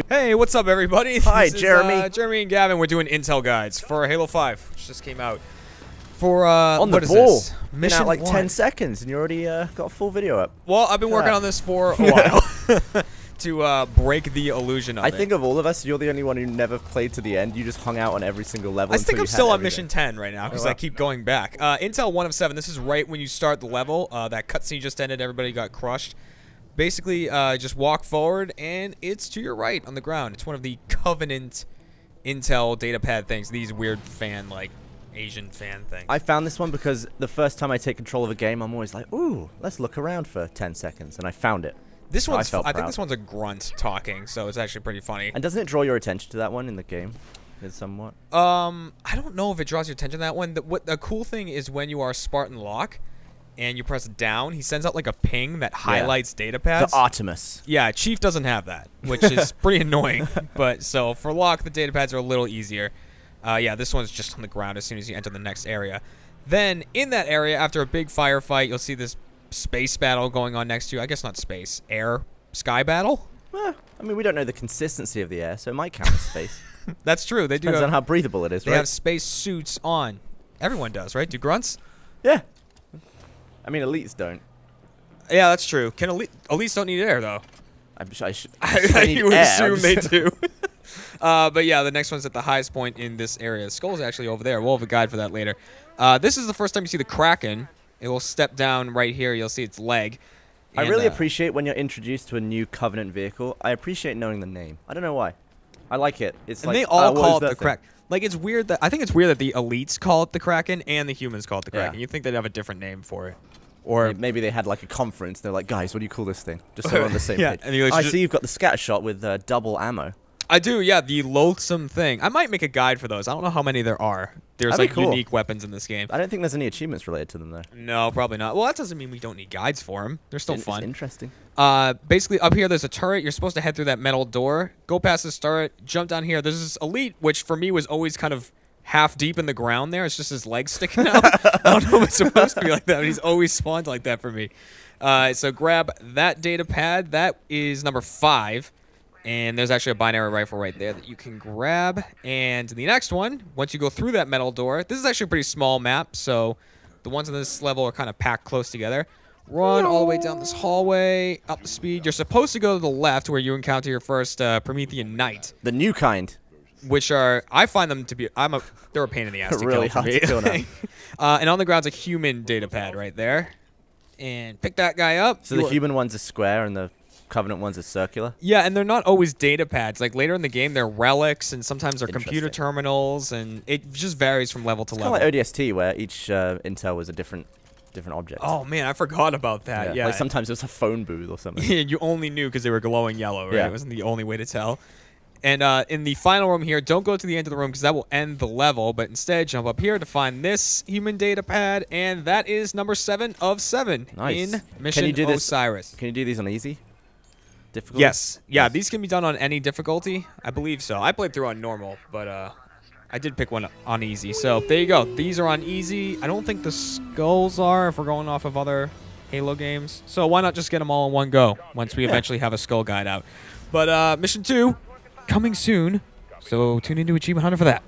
Hey, what's up, everybody? Hi, this Jeremy. Is, Jeremy and Gavin. We're doing intel guides for Halo 5, which just came out. For on the what is ball. this? Mission Like 1. 10 seconds, and you already got a full video up. Well, I've been working on this for a while to break the illusion of it. I think of all of us, you're the only one who never played to the end. You just hung out on every single level. I think I'm still on mission 10 right now because I keep going back. Intel 1 of 7. This is right when you start the level. That cutscene just ended. Everybody got crushed. Basically, just walk forward, and it's to your right on the ground. It's one of the Covenant Intel datapad things. These weird fan, like, Asian fan things. I found this one because the first time I take control of a game, I'm always like, ooh, let's look around for 10 seconds. And I found it. This one's, I think this one's a grunt talking, so it's actually pretty funny. And doesn't it draw your attention to that one in the game? Somewhat. I don't know if it draws your attention to that one. The cool thing is when you are Spartan Lock and you press down, he sends out like a ping that highlights data pads. The Artemis. Yeah, Chief doesn't have that, which is pretty annoying. But so for Lock, the data pads are a little easier. Yeah, this one's just on the ground as soon as you enter the next area. Then in that area, after a big firefight, you'll see this space battle going on next to you. I guess not space, air, sky battle. Well, I mean, we don't know the consistency of the air, so it might count as space. That's true. They do. Depends on how breathable it is, They right? have space suits on. Everyone does, right? Do grunts? Yeah. I mean, elites don't. Yeah, that's true. Can elites don't need air though? I you would assume they do. But yeah, the next one's at the highest point in this area. Skull's actually over there. We'll have a guide for that later. This is the first time you see the Kraken. It will step down right here. You'll see its leg. I really appreciate when you're introduced to a new Covenant vehicle. I appreciate knowing the name. I don't know why. I like it. It's and like, they all call it the thing? Kraken. Like, it's weird that I think it's weird that the elites call it the Kraken and the humans call it the Kraken. Yeah. You'd think they'd have a different name for it. Or maybe they had like a conference. They're like, guys, what do you call this thing? Just so we're on the same yeah, page. and I see you've got the scatter shot with double ammo. I do, yeah, the loathsome thing. I might make a guide for those. I don't know how many there are. There's That'd like be cool. unique weapons in this game. I don't think there's any achievements related to them though. No, probably not. Well, that doesn't mean we don't need guides for them. They're still fun. It's interesting. Basically, up here, there's a turret. You're supposed to head through that metal door. Go past this turret. Jump down here. There's this elite, which for me was always kind of half deep in the ground there. It's just his legs sticking out. I don't know if it's supposed to be like that, but he's always spawned like that for me. So grab that data pad. That is number 5. And there's actually a binary rifle right there that you can grab. And the next one, once you go through that metal door, this is actually a pretty small map, so the ones on this level are kind of packed close together. Run all the way down this hallway, up the speed. You're supposed to go to the left where you encounter your first Promethean Knight. The new kind. Which are, I find them to be, they're a pain in the ass to really kill for hard me. to kill now. And on the ground's a human data pad right there. And pick that guy up. So the human one's a square and the Covenant one's a circular? Yeah, and they're not always data pads. Like later in the game, they're relics, and sometimes they're computer terminals, and it just varies from level to level. Kind of like ODST, where each intel was a different object. Oh man, I forgot about that. Yeah, like sometimes it was a phone booth or something. Yeah, you only knew because they were glowing yellow, right? Yeah. It wasn't the only way to tell. And in the final room here, don't go to the end of the room because that will end the level, but instead jump up here to find this human data pad, and that is number 7 of 7 Nice. in Mission Osiris. Can you do these on easy? Difficult? Yes. Yeah, these can be done on any difficulty. I believe so. I played through on normal, but I did pick one on easy. So there you go. These are on easy. I don't think the skulls are if we're going off of other Halo games. So why not just get them all in one go once we eventually have a skull guide out. But Mission 2, coming soon. So tune into Achievement Hunter for that.